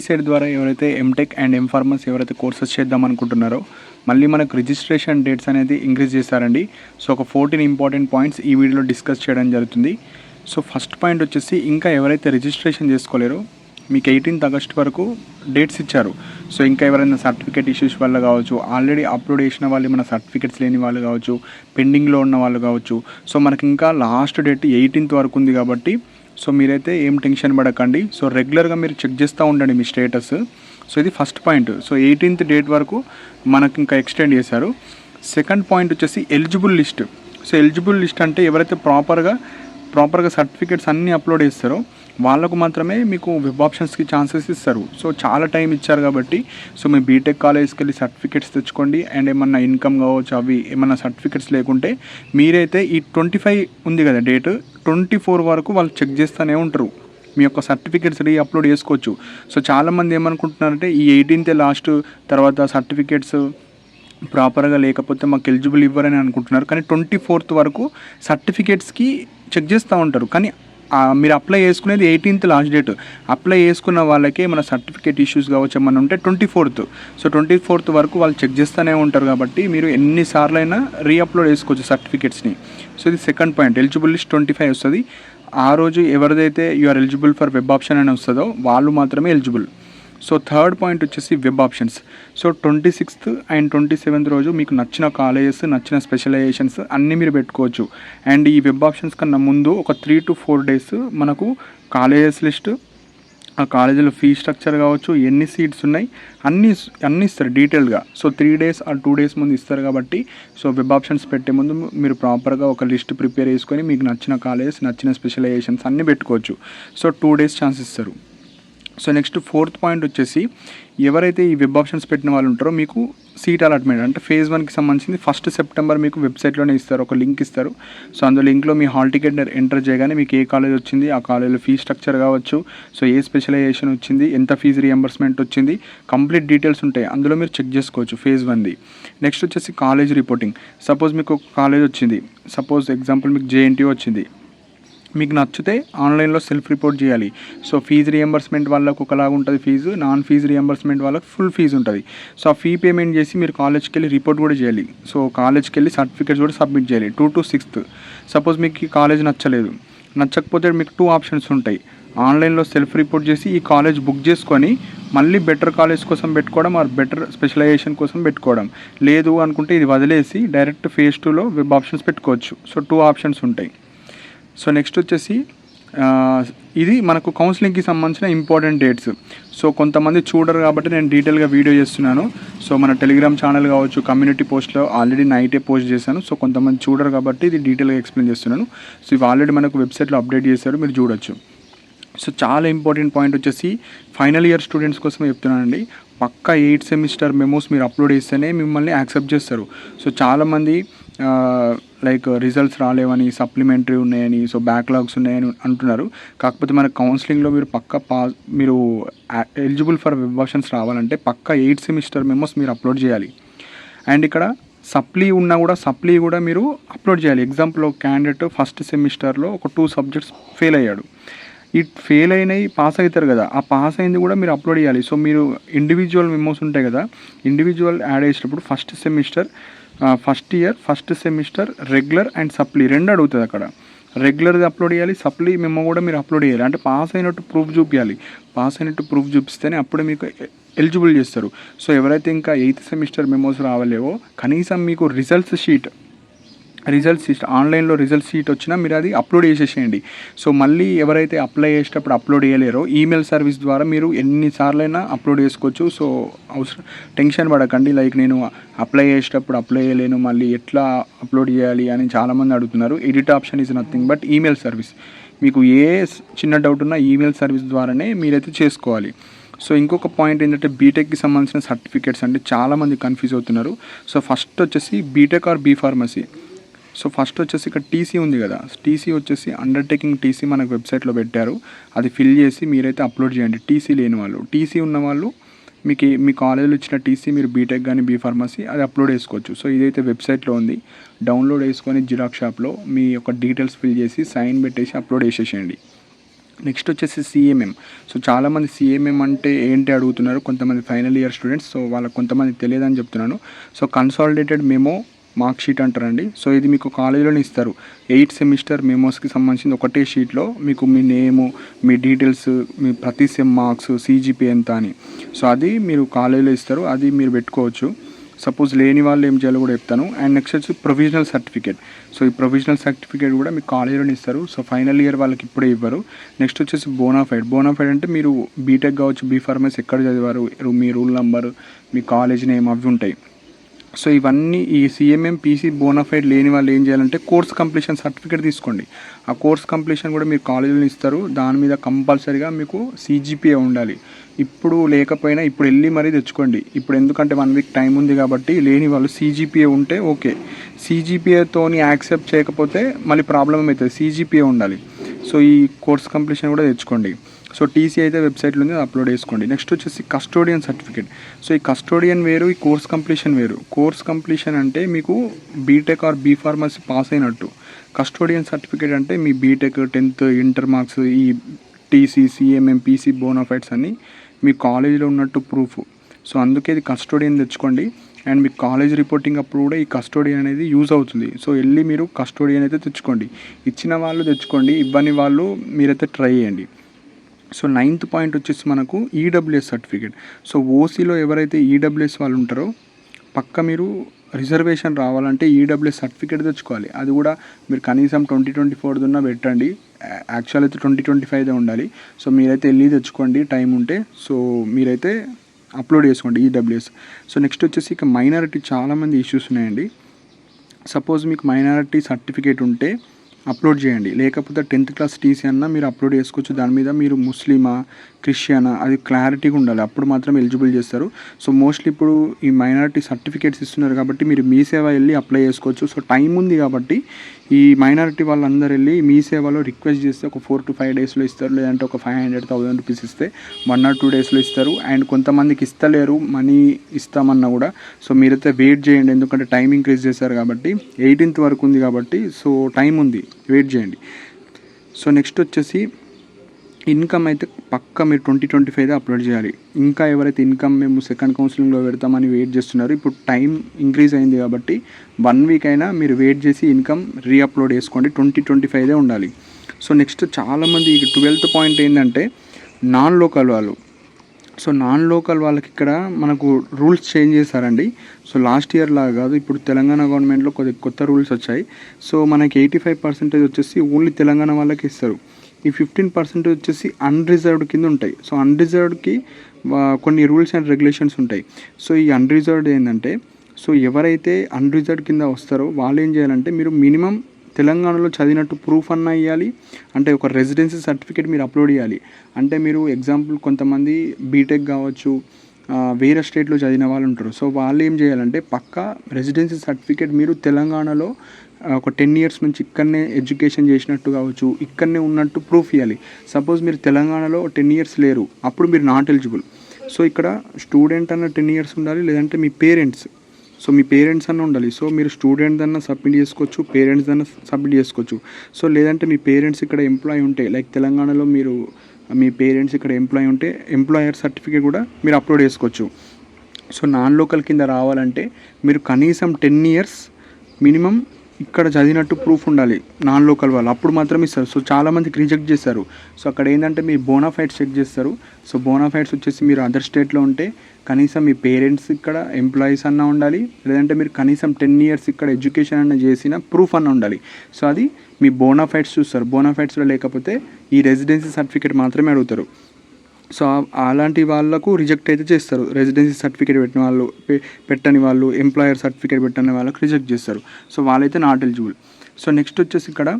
Site ద్వారా ఎవరైతే MTech and M Pharmacy ఎవరైతే కోర్సెస్ చేద్దాం అనుకుంటున్నారో మళ్ళీ మనకు రిజిస్ట్రేషన్ డేట్స్ అనేది ఇంక్రీజ్ చేశారండి. సో ఒక 14 ఇంపార్టెంట్ పాయింట్స్ ఈ వీడియోలో డిస్కస్ చేయడం జరుగుతుంది. సో ఫస్ట్ పాయింట్ వచ్చేసి ఇంకా ఎవరైతే రిజిస్ట్రేషన్ చేసుకోలేరో మీకు 18th ఆగస్ట్ వరకు డేట్స్ ఇచ్చారు. సో ఇంకా ఎవరైనా సర్టిఫికేట్ ఇష్యూస్ వల్ల కావచ్చు, ఆల్రెడీ అప్లోడ్ చేసిన వాళ్ళు మన సర్టిఫికేట్స్ లేని వాళ్ళు కావచ్చు, పెండింగ్లో ఉన్న వాళ్ళు కావచ్చు. సో మనకి ఇంకా లాస్ట్ డేట్ 18th వరకు ఉంది కాబట్టి సో మీరైతే ఏం టెన్షన్ పడకండి. సో రెగ్యులర్గా మీరు చెక్ చేస్తూ ఉండండి మీ స్టేటస్. సో ఇది first point. So 18th date వరకు మనకు ఇంకా ఎక్స్టెండ్ చేశారు. సెకండ్ పాయింట్ వచ్చేసి eligible list. So eligible list అంటే ఎవరైతే ప్రాపర్గా సర్టిఫికేట్స్ అన్నీ అప్లోడ్ చేస్తారో వాళ్ళకు మాత్రమే మీకు వెబ్ ఆప్షన్స్కి ఛాన్సెస్ ఇస్తారు. సో చాలా టైం ఇచ్చారు కాబట్టి సో మీ బీటెక్ కాలేజ్కి వెళ్ళి సర్టిఫికేట్స్ తెచ్చుకోండి. అండ్ ఏమన్నా ఇన్కమ్ కావచ్చు, అవి ఏమన్నా సర్టిఫికేట్స్ లేకుంటే మీరైతే ఈ 25 ఉంది కదా డేట్, 24 వరకు వాళ్ళు చెక్ చేస్తూనే ఉంటారు. మీ యొక్క సర్టిఫికేట్స్ అప్లోడ్ చేసుకోవచ్చు. సో చాలామంది ఏమనుకుంటున్నారంటే ఈ 18th లాస్ట్, తర్వాత సర్టిఫికేట్స్ ప్రాపర్గా లేకపోతే మాకు ఎలిజిబుల్ ఇవ్వరని అనుకుంటున్నారు. కానీ 24th వరకు సర్టిఫికేట్స్కి చెక్ చేస్తూ ఉంటారు. కానీ మీరు అప్లై చేసుకునేది 18th లాస్ట్ డేట్. అప్లై చేసుకున్న వాళ్ళకే మన సర్టిఫికేట్ ఇష్యూస్ కావచ్చు ఏమన్నా ఉంటే 24th. సో 24th వరకు వాళ్ళు చెక్ చేస్తూనే ఉంటారు కాబట్టి మీరు ఎన్నిసార్లు అయినా రీఅప్లోడ్ చేసుకోవచ్చు సర్టిఫికేట్స్ని. సో ఇది సెకండ్ పాయింట్. ఎలిజిబుల్ లిస్ట్ 25 వస్తుంది. ఆ రోజు ఎవరిదైతే you're eligible for web option అని వస్తుందో వాళ్ళు మాత్రమే ఎలిజిబుల్. సో థర్డ్ పాయింట్ వచ్చేసి web options. So 26th and 27th రోజు మీకు నచ్చిన కాలేజెస్, నచ్చిన స్పెషలైజేషన్స్ అన్నీ మీరు పెట్టుకోవచ్చు. అండ్ ఈ వెబ్ ఆప్షన్స్ కన్నా ముందు ఒక 3 to 4 days మనకు కాలేజెస్ లిస్ట్, ఆ కాలేజీలో ఫీ స్ట్రక్చర్ కావచ్చు, ఎన్ని సీట్స్ ఉన్నాయి అన్నీ ఇస్తారు డీటెయిల్గా. సో 3 days or 2 days ముందు ఇస్తారు కాబట్టి సో వెబ్ ఆప్షన్స్ పెట్టే ముందు మీరు ప్రాపర్గా ఒక లిస్ట్ ప్రిపేర్ చేసుకొని మీకు నచ్చిన కాలేజెస్, నచ్చిన స్పెషలైజేషన్స్ అన్నీ పెట్టుకోవచ్చు. సో 2 days ఛాన్స్ ఇస్తారు. సో నెక్స్ట్ ఫోర్త్ పాయింట్ వచ్చేసి ఎవరైతే ఈ వెబ్ ఆప్షన్స్ పెట్టిన వాళ్ళు ఉంటారో మీకు సీట్ అలాట్మెంట్ అంటే phase 1కి సంబంధించింది 1st September మీకు వెబ్సైట్లోనే ఇస్తారు, ఒక లింక్ ఇస్తారు. సో అందులో లింక్లో మీ హాల్ టికెట్ ఎంటర్ చేయగానే మీకు ఏ కాలేజ్ వచ్చింది, ఆ కాలేజ్లో ఫీ స్ట్రక్చర్ కావచ్చు, సో ఏ స్పెషలైజేషన్ వచ్చింది, ఎంత ఫీజు రియంబర్స్మెంట్ వచ్చింది, కంప్లీట్ డీటెయిల్స్ ఉంటాయి. అందులో మీరు చెక్ చేసుకోవచ్చు phase 1ది. నెక్స్ట్ వచ్చేసి కాలేజ్ రిపోర్టింగ్. సపోజ్ మీకు ఒక కాలేజ్ వచ్చింది, సపోజ్ ఎగ్జాంపుల్ మీకు JNTU వచ్చింది, మీకు నచ్చితే ఆన్లైన్లో సెల్ఫ్ రిపోర్ట్ చేయాలి. సో ఫీజు రియంబర్స్మెంట్ వాళ్ళకు ఒకలాగా ఉంటుంది ఫీజు, నాన్ ఫీజు రియంబర్స్మెంట్ వాళ్ళకి ఫుల్ ఫీజు ఉంటుంది. సో ఆ ఫీ పేమెంట్ చేసి మీరు కాలేజ్కి వెళ్ళి రిపోర్ట్ కూడా చేయాలి. సో కాలేజ్కి వెళ్ళి సర్టిఫికేట్స్ కూడా సబ్మిట్ చేయాలి 2 to 6th. సపోజ్ మీకు ఈ కాలేజ్ నచ్చకపోతే మీకు 2 ఆప్షన్స్ ఉంటాయి. ఆన్లైన్లో సెల్ఫ్ రిపోర్ట్ చేసి ఈ కాలేజ్ బుక్ చేసుకొని మళ్ళీ బెటర్ కాలేజ్ కోసం పెట్టుకోవడం, ఆర్ బెటర్ స్పెషలైజేషన్ కోసం పెట్టుకోవడం. లేదు అనుకుంటే ఇది వదిలేసి డైరెక్ట్ phase 2లో వెబ్ ఆప్షన్స్ పెట్టుకోవచ్చు. సో 2 ఆప్షన్స్ ఉంటాయి. సో నెక్స్ట్ వచ్చేసి ఇది మనకు కౌన్సిలింగ్కి సంబంధించిన ఇంపార్టెంట్ డేట్స్. సో కొంతమంది చూడరు కాబట్టి నేను డీటెయిల్గా వీడియో చేస్తున్నాను. సో మన టెలిగ్రామ్ ఛానల్ కావచ్చు, కమ్యూనిటీ పోస్ట్లో ఆల్రెడీ నైటే పోస్ట్ చేశాను. సో కొంతమంది చూడరు కాబట్టి ఇది డీటెయిల్గా ఎక్స్ప్లెయిన్ చేస్తున్నాను. సో ఇవి ఆల్రెడీ మనకు వెబ్సైట్లో అప్డేట్ చేశారు, మీరు చూడొచ్చు. సో చాలా ఇంపార్టెంట్ పాయింట్ వచ్చేసి ఫైనల్ ఇయర్ స్టూడెంట్స్ కోసం చెప్తున్నానండి. పక్కా 8 semester మెమోస్ మీరు అప్లోడ్ చేస్తేనే మిమ్మల్ని యాక్సెప్ట్ చేస్తారు. సో చాలామంది లైక్ రిజల్ట్స్ రాలేవని, సప్లిమెంటరీ ఉన్నాయని, సో బ్యాక్లాగ్స్ ఉన్నాయని అంటున్నారు. కాకపోతే మన కౌన్సిలింగ్లో మీరు మీరు ఎలిజిబుల్ ఫర్ వెబ్ ఆప్షన్స్ రావాలంటే పక్కా 8 semester మెమోస్ మీరు అప్లోడ్ చేయాలి. అండ్ ఇక్కడ సప్లీ కూడా మీరు అప్లోడ్ చేయాలి. ఎగ్జాంపుల్ క్యాండిడేట్ ఫస్ట్ సెమిస్టర్లో ఒక 2 subjects ఫెయిల్ అయ్యాడు. ఈ ఫెయిల్ అయినవి పాస్ అవుతారు కదా, ఆ పాస్ అయింది కూడా మీరు అప్లోడ్ చేయాలి. సో మీరు ఇండివిజువల్ మెమోస్ ఉంటాయి కదా, ఇండివిజువల్ యాడ్ చేసేటప్పుడు first semester, first year, first semester, regular and supply 2 అడుగుతుంది. అక్కడ రెగ్యులర్గా అప్లోడ్ చేయాలి, సప్లీ మెమో కూడా మీరు అప్లోడ్ చేయాలి. అంటే పాస్ అయినట్టు ప్రూఫ్ చూపించాలి. పాస్ అయినట్టు ప్రూఫ్ చూపిస్తేనే అప్పుడే మీకు ఎలిజిబుల్ చేస్తారు. సో ఎవరైతే ఇంకా 8th semester మెమోస్ రావలేవో కనీసం మీకు రిజల్ట్స్ షీట్ ఆన్లైన్లో రిజల్ట్ షీట్ వచ్చినా మీరు అది అప్లోడ్ చేసేసేయండి. సో మళ్ళీ ఎవరైతే అప్లై చేసేటప్పుడు అప్లోడ్ చేయలేరో ఈమెయిల్ సర్వీస్ ద్వారా మీరు ఎన్నిసార్లైనా అప్లోడ్ చేసుకోవచ్చు. సో టెన్షన్ పడకండి. లైక్ నేను అప్లై చేసేటప్పుడు అప్లై చేయలేను, మళ్ళీ ఎట్లా అప్లోడ్ చేయాలి అని చాలామంది అడుగుతున్నారు. Edit option is nothing but email service. మీకు ఏ చిన్న డౌట్ ఉన్నా ఈమెయిల్ సర్వీస్ ద్వారానే మీరైతే చేసుకోవాలి. సో ఇంకొక పాయింట్ ఏంటంటే బీటెక్కి సంబంధించిన సర్టిఫికేట్స్ అంటే చాలామంది కన్ఫ్యూజ్ అవుతున్నారు. సో ఫస్ట్ వచ్చేసి BTech or B pharmacy. So first వచ్చేసి ఇక్కడ టీసీ ఉంది కదా, టీసీ వచ్చేసి అండర్టేకింగ్ టీసీ మనకు వెబ్సైట్లో పెట్టారు. అది ఫిల్ చేసి మీరైతే అప్లోడ్ చేయండి. టీసీ లేని వాళ్ళు, టీసీ ఉన్న వాళ్ళు మీ కాలేజీలో ఇచ్చిన టీసీ మీరు బీటెక్ కానీ బీ ఫార్మసీ అది అప్లోడ్ చేసుకోవచ్చు. సో ఇదైతే వెబ్సైట్లో ఉంది, డౌన్లోడ్ చేసుకొని జిరాక్స్ షాప్లో మీ యొక్క డీటెయిల్స్ ఫిల్ చేసి సైన్ పెట్టేసి అప్లోడ్ చేసేసేయండి. నెక్స్ట్ వచ్చేసి సిఎంఎం. సో చాలామంది సిఎంఎం అంటే ఏంటి అడుగుతున్నారు, కొంతమంది ఫైనల్ ఇయర్ స్టూడెంట్స్. సో వాళ్ళకి కొంతమంది తెలియదని చెప్తున్నాను. So consolidated memo mark sheet అంటారండి. సో ఇది మీకు కాలేజీలోనే ఇస్తారు. 8 సెమిస్టర్ మెమోస్కి సంబంధించింది ఒకటే షీట్లో మీకు మీ నేము, మీ డీటెయిల్స్, మీ ప్రతి సెమ్ మార్క్స్, సిజిపి ఎంత అని. సో అది మీరు కాలేజీలో ఇస్తారు, అది మీరు పెట్టుకోవచ్చు. సపోజ్ లేని వాళ్ళు ఏం చేయాలో కూడా చెప్తాను. అండ్ నెక్స్ట్ వచ్చి ప్రొవిజనల్ సర్టిఫికేట్. సో ఈ ప్రొవిజనల్ సర్టిఫికేట్ కూడా మీకు కాలేజీలోనే ఇస్తారు. సో ఫైనల్ ఇయర్ వాళ్ళకి ఇప్పుడే ఇవ్వరు. నెక్స్ట్ వచ్చేసి బోనాఫైడ్. బోనాఫైడ్ అంటే మీరు బీటెక్ కావచ్చు, బీఫార్మసీ ఎక్కడ చదివారు, మీ రూల్ నెంబర్, మీ కాలేజ్ నేమ్ అవి ఉంటాయి. సో ఇవన్నీ ఈ సిఎంఎం పీసీ బోనాఫైడ్ లేని వాళ్ళు ఏం చేయాలంటే కోర్స్ కంప్లీషన్ సర్టిఫికేట్ తీసుకోండి. ఆ కోర్స్ కంప్లీషన్ కూడా మీరు కాలేజీలో ఇస్తారు. దాని మీద కంపల్సరీగా మీకు సిజిపిఏ ఉండాలి. ఇప్పుడు లేకపోయినా ఇప్పుడు వెళ్ళి మరీ తెచ్చుకోండి. ఇప్పుడు ఎందుకంటే 1 వీక్ టైం ఉంది కాబట్టి లేని వాళ్ళు సిజిపిఏ ఉంటే ఓకే. సిజిపిఏతోని యాక్సెప్ట్ చేయకపోతే మళ్ళీ ప్రాబ్లం అవుతుంది. సిజిపిఏ ఉండాలి. సో ఈ కోర్స్ కంప్లీషన్ కూడా తెచ్చుకోండి. సో టీసీ అయితే వెబ్సైట్లో ఉంది, అప్లోడ్ చేసుకోండి. నెక్స్ట్ వచ్చేసి కస్టోడియన్ సర్టిఫికేట్. సో ఈ కస్టోడియన్ వేరు, ఈ కోర్స్ కంప్లీషన్ వేరు. కోర్స్ కంప్లీషన్ అంటే మీకు బీటెక్ ఆర్ బీఫార్మసీ పాస్ అయినట్టు. కస్టోడియన్ సర్టిఫికేట్ అంటే మీ బీటెక్, 10th, ఇంటర్ మార్క్స్, ఈ టీసీ, సిఎంఎం, పీసీ బోనాఫైడ్స్ అన్నీ మీ కాలేజీలో ఉన్నట్టు ప్రూఫ్. సో అందుకే ఇది కస్టోడియన్ తెచ్చుకోండి. అండ్ మీ కాలేజ్ రిపోర్టింగ్ అప్పుడు కూడా ఈ కస్టోడియన్ అనేది యూజ్ అవుతుంది. సో వెళ్ళి మీరు కస్టోడియన్ అయితే తెచ్చుకోండి. ఇచ్చిన వాళ్ళు తెచ్చుకోండి, ఇవ్వని వాళ్ళు మీరైతే ట్రై చేయండి. సో 9th పాయింట్ వచ్చేసి మనకు ఈడబ్ల్యూఎస్ సర్టిఫికేట్. సో ఓసీలో ఎవరైతే ఈడబ్ల్యూఎస్ వాళ్ళు ఉంటారో పక్క మీరు రిజర్వేషన్ రావాలంటే ఈడబ్ల్యూఎస్ సర్టిఫికేట్ తెచ్చుకోవాలి. అది కూడా మీరు కనీసం 2024 దున్నా పెట్టండి. యాక్చువల్ అయితే 2025 ఉండాలి. సో మీరైతే వెళ్ళి తెచ్చుకోండి టైం ఉంటే. సో మీరైతే అప్లోడ్ చేసుకోండి ఈడబ్ల్యూఎస్. సో నెక్స్ట్ వచ్చేసి ఇక మైనారిటీ చాలామంది ఇష్యూస్ ఉన్నాయండి. సపోజ్ మీకు మైనారిటీ సర్టిఫికేట్ ఉంటే అప్లోడ్ చేయండి, లేకపోతే 10th క్లాస్ టీసీ అన్నా మీరు అప్లోడ్ చేసుకోవచ్చు. దాని మీద మీరు ముస్లిమా, క్రిస్టియనా అది క్లారిటీగా ఉండాలి, అప్పుడు మాత్రం ఎలిజిబుల్ చేస్తారు. సో మోస్ట్లీ ఇప్పుడు ఈ మైనారిటీ సర్టిఫికేట్స్ ఇస్తున్నారు కాబట్టి మీరు మీ సేవ వెళ్ళి అప్లై చేసుకోవచ్చు. సో టైం ఉంది కాబట్టి ఈ మైనారిటీ వాళ్ళందరూ వెళ్ళి మీ సేవలో రిక్వెస్ట్ చేస్తే ఒక 4 to 5 డేస్లో ఇస్తారు. లేదంటే ఒక 500,000 రూపీస్ ఇస్తే 1 or 2 డేస్లో ఇస్తారు. అండ్ కొంతమందికి ఇస్తలేరు మనీ ఇస్తామన్నా కూడా. సో మీరైతే వెయిట్ చేయండి, ఎందుకంటే టైం ఇంక్రీజ్ చేశారు కాబట్టి. 18th వరకు ఉంది కాబట్టి సో టైం ఉంది, వెయిట్ చేయండి. సో నెక్స్ట్ వచ్చేసి ఇన్కమ్ అయితే పక్కా మీరు 2025 అప్లోడ్ చేయాలి. ఇంకా ఎవరైతే ఇన్కమ్ మేము సెకండ్ కౌన్సిలింగ్లో పెడతామని వెయిట్ చేస్తున్నారు, ఇప్పుడు టైం ఇంక్రీజ్ అయింది కాబట్టి 1 వీక్ అయినా మీరు వెయిట్ చేసి ఇన్కమ్ రీఅప్లోడ్ చేసుకోండి. 2025 ఉండాలి. సో నెక్స్ట్ చాలామంది 12th పాయింట్ ఏంటంటే నాన్ లోకల్ వాళ్ళు. సో నాన్ లోకల్ వాళ్ళకి ఇక్కడ మనకు రూల్స్ చేంజ్ చేశారండి. సో లాస్ట్ ఇయర్ లాగా కాదు, ఇప్పుడు తెలంగాణ గవర్నమెంట్లో కొత్త రూల్స్ వచ్చాయి. సో మనకి 85% వచ్చేసి ఓన్లీ తెలంగాణ వాళ్ళకి ఇస్తారు. ఈ 15% వచ్చేసి అన్రిజర్వ్డ్ కింద ఉంటాయి. సో అన్రిజర్వ్డ్కి కొన్ని రూల్స్ అండ్ రెగ్యులేషన్స్ ఉంటాయి. సో ఈ అన్రిజర్వ్డ్ ఏంటంటే, సో ఎవరైతే అన్రిజర్వ్డ్ కింద వస్తారో వాళ్ళు ఏం చేయాలంటే మీరు మినిమం తెలంగాణలో చదివినట్టు ప్రూఫ్ అన్నా ఇవ్వాలి. అంటే ఒక రెసిడెన్సీ సర్టిఫికేట్ మీరు అప్లోడ్ చేయాలి. అంటే మీరు ఎగ్జాంపుల్ కొంతమంది బీటెక్ కావచ్చు, వేరే స్టేట్లో చదివిన వాళ్ళు ఉంటారు. సో వాళ్ళు ఏం చేయాలంటే పక్కా రెసిడెన్సీ సర్టిఫికేట్ మీరు తెలంగాణలో ఒక 10 years నుంచి ఇక్కడనే ఎడ్యుకేషన్ చేసినట్టు కావచ్చు, ఇక్కడనే ఉన్నట్టు ప్రూఫ్ ఇవ్వాలి. సపోజ్ మీరు తెలంగాణలో 10 years లేరు, అప్పుడు మీరు నాట్ ఎలిజిబుల్. సో ఇక్కడ స్టూడెంట్ అన్న 10 years ఉండాలి, లేదంటే మీ పేరెంట్స్. సో మీ పేరెంట్స్ అన్న ఉండాలి. సో మీరు స్టూడెంట్ అన్న సబ్మిట్ చేసుకోవచ్చు, పేరెంట్స్ అన్న సబ్మిట్ చేసుకోవచ్చు. సో లేదంటే మీ పేరెంట్స్ ఇక్కడ ఎంప్లాయ్ ఉంటే, లైక్ తెలంగాణలో మీరు మీ పేరెంట్స్ ఇక్కడ ఎంప్లాయ్ ఉంటే ఎంప్లాయర్ సర్టిఫికేట్ కూడా మీరు అప్లోడ్ చేసుకోవచ్చు. సో నాన్ లోకల్ కింద రావాలంటే మీరు కనీసం 10 years మినిమం ఇక్కడ చదివినట్టు ప్రూఫ్ ఉండాలి నాన్ లోకల్ వాళ్ళు, అప్పుడు మాత్రం ఇస్తారు. సో చాలామందికి రిజెక్ట్ చేస్తారు. సో అక్కడ ఏంటంటే మీ బోనాఫైడ్స్ చెక్ చేస్తారు. సో బోనాఫైడ్స్ వచ్చేసి మీరు అదర్ స్టేట్లో ఉంటే కనీసం మీ పేరెంట్స్ ఇక్కడ ఎంప్లాయీస్ అన్నా ఉండాలి, లేదంటే మీరు కనీసం 10 years ఇక్కడ ఎడ్యుకేషన్ అన్న చేసిన ప్రూఫ్ అన్న ఉండాలి. సో అది మీ బోనాఫైడ్స్ చూస్తారు. బోనాఫైడ్స్లో లేకపోతే ఈ రెసిడెన్సీ సర్టిఫికేట్ మాత్రమే అడుగుతారు. సో అలాంటి వాళ్ళకు రిజెక్ట్ అయితే చేస్తారు. రెసిడెన్సీ సర్టిఫికేట్ పెట్టిన వాళ్ళు, పెట్టని వాళ్ళు, ఎంప్లాయర్ సర్టిఫికేట్ పెట్టని వాళ్ళకి రిజెక్ట్ చేస్తారు. సో వాళ్ళైతే నాట్ ఎలిజిబుల్. సో నెక్స్ట్ వచ్చేసి ఇక్కడ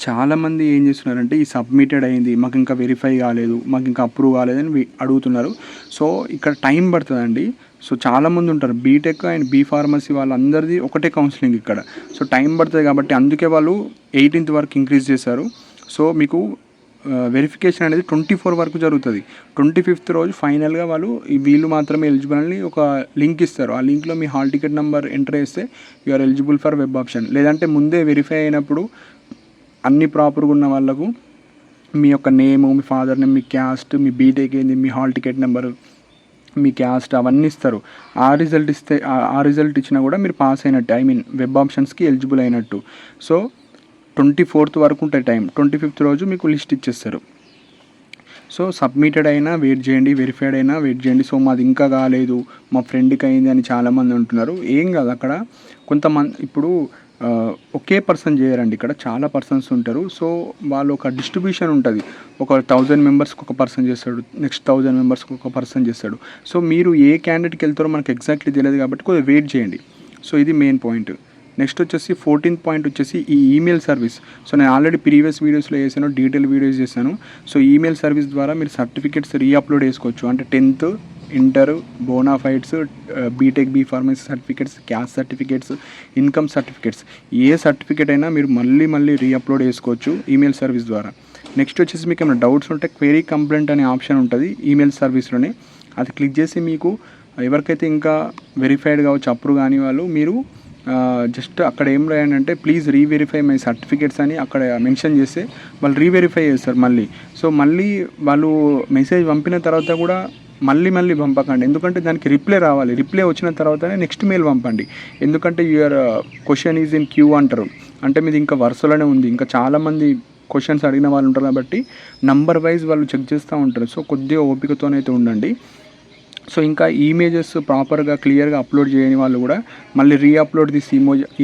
చాలామంది ఏం చేస్తున్నారంటే ఈ సబ్మిటెడ్ అయింది, మాకు ఇంకా వెరిఫై కాలేదు, మాకు ఇంకా అప్రూవ్ కాలేదని అడుగుతున్నారు. సో ఇక్కడ టైం పడుతుందండి. సో చాలామంది ఉంటారు బీటెక్ అండ్ బీఫార్మసీ వాళ్ళందరిది ఒకటే కౌన్సిలింగ్ ఇక్కడ. సో టైం పడుతుంది కాబట్టి అందుకే వాళ్ళు 18th వరకు ఇంక్రీజ్ చేశారు. సో మీకు వెరిఫికేషన్ అనేది 24 వరకు జరుగుతుంది. 25th రోజు ఫైనల్గా వాళ్ళు వీళ్ళు మాత్రమే ఎలిజిబుల్ అని ఒక లింక్ ఇస్తారు. ఆ లింక్లో మీ హాల్ టికెట్ నెంబర్ ఎంటర్ చేస్తే you're eligible for web option. లేదంటే ముందే వెరిఫై అయినప్పుడు అన్ని ప్రాపర్గా ఉన్న వాళ్ళకు మీ యొక్క నేము, మీ ఫాదర్ నేమ్, మీ క్యాస్ట్, మీ బీటెక్ ఏంది, మీ హాల్ టికెట్ నెంబరు, మీ క్యాస్ట్ అవన్నీ ఇస్తారు. ఆ రిజల్ట్ ఇస్తే ఆ రిజల్ట్ ఇచ్చినా కూడా మీరు పాస్ అయినట్టు, ఐ మీన్ వెబ్ ఆప్షన్స్కి ఎలిజిబుల్ అయినట్టు. సో 24th వరకు ఉంటుంది టైం. 25th రోజు మీకు లిస్ట్ ఇచ్చేస్తారు. సో సబ్మిటెడ్ అయినా వెయిట్ చేయండి, వెరిఫైడ్ అయినా వెయిట్ చేయండి. సో మాది ఇంకా కాలేదు, మా ఫ్రెండ్కి అయింది అని చాలామంది అంటున్నారు. ఏం కాదు, అక్కడ కొంతమంది ఇప్పుడు ఒకే పర్సన్ చేయరండి, ఇక్కడ చాలా పర్సన్స్ ఉంటారు. సో వాళ్ళు ఒక డిస్ట్రిబ్యూషన్ ఉంటుంది. ఒక 1000 మెంబర్స్కి ఒక పర్సన్ చేస్తాడు, నెక్స్ట్ 1000 మెంబర్స్కి ఒక పర్సన్ చేస్తాడు. సో మీరు ఏ క్యాండిడేట్కి వెళ్తారో మనకు ఎగ్జాక్ట్లీ తెలియదు కాబట్టి కొద్దిగా వెయిట్ చేయండి. సో ఇది మెయిన్ పాయింట్. నెక్స్ట్ వచ్చేసి 14th పాయింట్ వచ్చేసి ఈ ఈమెయిల్ సర్వీస్. సో నేను ఆల్రెడీ ప్రీవియస్ వీడియోస్లో చేశాను, డీటెయిల్ వీడియోస్ చేశాను. సో ఈమెయిల్ సర్వీస్ ద్వారా మీరు సర్టిఫికేట్స్ రీఅప్లోడ్ చేసుకోవచ్చు. అంటే 10th, inter, bonafides, BTech, B pharmacy certificates, caste certificates, income certificates, ఏ సర్టిఫికేట్ అయినా మీరు మళ్ళీ రీఅప్లోడ్ చేసుకోవచ్చు ఈమెయిల్ సర్వీస్ ద్వారా. నెక్స్ట్ వచ్చేసి మీకు ఏమైనా డౌట్స్ ఉంటే క్వెరీ కంప్లైంట్ అనే ఆప్షన్ ఉంటుంది ఈమెయిల్ సర్వీస్లోనే. అది క్లిక్ చేసి మీకు ఎవరికైతే ఇంకా వెరిఫైడ్ కావచ్చు, అప్రూవ్ కాని వాళ్ళు, మీరు జస్ట్ అక్కడ ఏం రాయండి అంటే ప్లీజ్ రీవెరిఫై మై సర్టిఫికేట్స్ అని అక్కడ మెన్షన్ చేస్తే వాళ్ళు రీవెరిఫై చేస్తారు మళ్ళీ. సో మళ్ళీ వాళ్ళు మెసేజ్ పంపిన తర్వాత కూడా మళ్ళీ పంపకండి, ఎందుకంటే దానికి రిప్లై రావాలి. రిప్లై వచ్చిన తర్వాతనే నెక్స్ట్ మెయిల్ పంపండి. ఎందుకంటే your question is in queue అంటారు, అంటే మీది ఇంకా వరుసలోనే ఉంది. ఇంకా చాలామంది క్వశ్చన్స్ అడిగిన వాళ్ళు ఉంటారు కాబట్టి నంబర్ వైజ్ వాళ్ళు చెక్ చేస్తూ ఉంటారు. సో కొద్దిగా ఓపికతోనైతే ఉండండి. సో ఇంకా ఇమేజెస్ ప్రాపర్గా క్లియర్గా అప్లోడ్ చేయని వాళ్ళు కూడా మళ్ళీ రీఅప్లోడ్ దిస్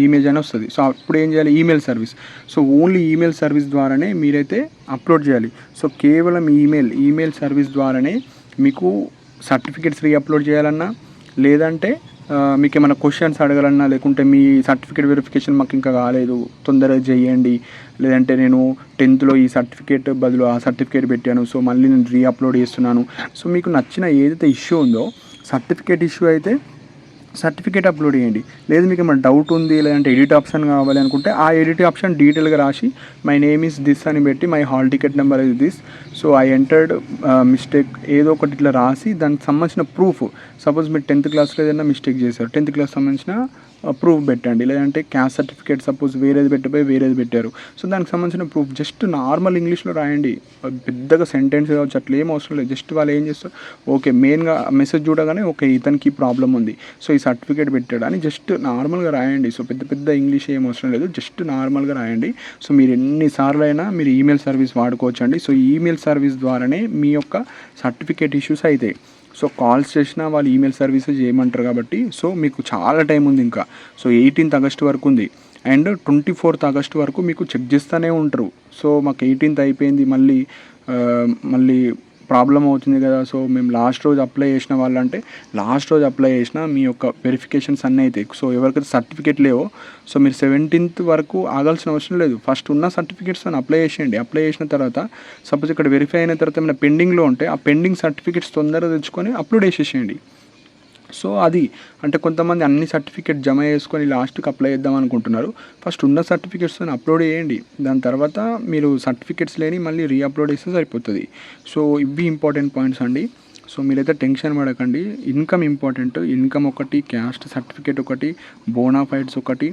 ఇమేజ్ అని వస్తుంది. సో అప్పుడు ఏం చేయాలి, email service. So only email service ద్వారానే మీరైతే అప్లోడ్ చేయాలి. సో కేవలం ఈమెయిల్ సర్వీస్ ద్వారానే మీకు సర్టిఫికేట్స్ రీఅప్లోడ్ చేయాలన్నా, లేదంటే మీకు ఏమైనా క్వశ్చన్స్ అడగాలన్నా, లేకుంటే మీ సర్టిఫికేట్ వెరిఫికేషన్ మాకు ఇంకా కాలేదు తొందరగా చేయండి, లేదంటే నేను 10th ఈ సర్టిఫికేట్ బదులు ఆ సర్టిఫికేట్ పెట్టాను, సో మళ్ళీ నేను రీఅప్లోడ్ చేస్తున్నాను. సో మీకు నచ్చిన ఏదైతే ఇష్యూ ఉందో, సర్టిఫికేట్ ఇష్యూ అయితే సర్టిఫికేట్ అప్లోడ్ చేయండి. లేదు మీకు ఏమైనా డౌట్ ఉంది, లేదంటే ఎడిట్ ఆప్షన్ కావాలి అనుకుంటే ఆ ఎడిట్ ఆప్షన్ డీటెయిల్గా రాసి మై నేమ్ ఈస్ దిస్ అని పెట్టి my hall ticket number is this, so I entered mistake ఏదో ఒకటి ఇట్లా రాసి దానికి సంబంధించిన ప్రూఫ్. సపోజ్ మీరు 10th క్లాస్లో ఏదైనా మిస్టేక్ చేశారు, 10th క్లాస్ సంబంధించిన ప్రూఫ్ పెట్టండి. లేదంటే క్యాస్ట్ సర్టిఫికేట్ సపోజ్ వేరేది పెట్టారు, సో దానికి సంబంధించిన ప్రూఫ్ జస్ట్ నార్మల్ ఇంగ్లీష్లో రాయండి. పెద్దగా సెంటెన్స్ కావచ్చు అట్లా ఏం అవసరం లేదు. జస్ట్ వాళ్ళు ఏం చేస్తారు, ఓకే మెయిన్గా మెసేజ్ చూడగానే ఓకే ఇతనికి ప్రాబ్లం ఉంది, సో ఈ సర్టిఫికేట్ పెట్టాడు అని జస్ట్ నార్మల్గా రాయండి. సో పెద్ద ఇంగ్లీష్ ఏం అవసరం లేదు, జస్ట్ నార్మల్గా రాయండి. సో మీరు ఎన్నిసార్లు అయినా మీరు ఈమెయిల్ సర్వీస్ వాడుకోవచ్చు అండి. సో ఈమెయిల్ సర్వీస్ ద్వారానే మీ యొక్క సర్టిఫికేట్ ఇష్యూస్ అవుతాయి. సో కాల్స్ చేసినా వాళ్ళు ఈమెయిల్ సర్వీసెస్ చేయమంటారు కాబట్టి సో మీకు చాలా టైం ఉంది ఇంకా. సో 18th ఆగస్ట్ వరకు ఉంది అండ్ 24th ఆగస్ట్ వరకు మీకు చెక్ చేస్తూనే ఉంటారు. సో మాకు 18th అయిపోయింది, మళ్ళీ ప్రాబ్లం అవుతుంది కదా, సో మేము లాస్ట్ రోజు అప్లై చేసిన వాళ్ళంటే లాస్ట్ రోజు అప్లై చేసిన మీ యొక్క వెరిఫికేషన్స్ అన్నీ అవుతాయి. సో ఎవరికైతే సర్టిఫికేట్ లేవో సో మీరు 17th వరకు ఆగాల్సిన అవసరం లేదు. ఫస్ట్ ఉన్న సర్టిఫికేట్స్ అని అప్లై చేసేయండి. అప్లై చేసిన తర్వాత సపోజ్ ఇక్కడ వెరిఫై అయిన తర్వాత ఏమైనా పెండింగ్లో ఉంటే ఆ పెండింగ్ సర్టిఫికేట్స్ తొందరగా తెచ్చుకొని అప్లోడ్ చేసేసేయండి. సో అది అంటే కొంతమంది అన్ని సర్టిఫికేట్ జమ చేసుకొని లాస్ట్కి అప్లై చేద్దాం అనుకుంటున్నారు. ఫస్ట్ ఉన్న సర్టిఫికేట్స్తో అప్లోడ్ చేయండి, దాని తర్వాత మీరు సర్టిఫికేట్స్ లేని మళ్ళీ రీఅప్లోడ్ చేస్తే సరిపోతుంది. సో ఇవి ఇంపార్టెంట్ పాయింట్స్ అండి. సో మీరైతే టెన్షన్ పడకండి. ఇన్కమ్ ఇంపార్టెంట్, ఇన్కమ్ ఒకటి, క్యాస్ట్ సర్టిఫికేట్ ఒకటి, బోనాఫైడ్స్ ఒకటి,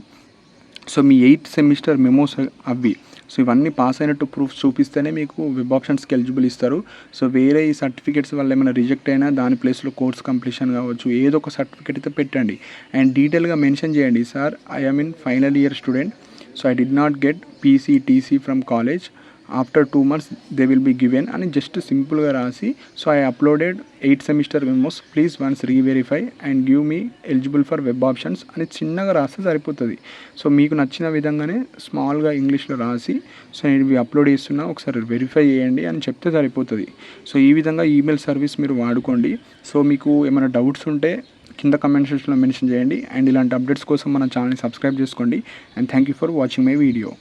సో మీ 8th సెమిస్టర్ మెమోస్ అవి. సో ఇవన్నీ పాస్ అయినట్టు ప్రూఫ్స్ చూపిస్తేనే మీకు వెబ్ ఆప్షన్స్కి ఎలిజిబుల్ ఇస్తారు. సో వేరే ఈ సర్టిఫికేట్స్ వల్ల ఏమైనా రిజెక్ట్ అయినా దాని ప్లేస్లో కోర్స్ కంప్లీషన్ కావచ్చు, ఏదో ఒక సర్టిఫికేట్ అయితే పెట్టండి అండ్ డీటెయిల్గా మెన్షన్ చేయండి. Sir I am in final year student, so I did not get TC from college, after 2 months they will be given అని జస్ట్ సింపుల్గా రాసి, so I uploaded 8th semester memos, please once reverify and give me eligible for web options అని చిన్నగా రాస్తే సరిపోతుంది. So మీకు నచ్చిన విధంగానే స్మాల్గా ఇంగ్లీష్లో రాసి, సో నేను ఇవి అప్లోడ్ చేస్తున్నా ఒకసారి వెరిఫై చేయండి అని చెప్తే సరిపోతుంది. సో ఈ విధంగా ఈమెయిల్ సర్వీస్ మీరు వాడుకోండి. సో మీకు ఏమైనా డౌట్స్ ఉంటే కింద కమెంట్ సెక్షన్లో మెన్షన్ చేయండి అండ్ ఇలాంటి అప్డేట్స్ కోసం మన ఛానల్ని సబ్స్క్రైబ్ చేసుకోండి and thank you for watching my video.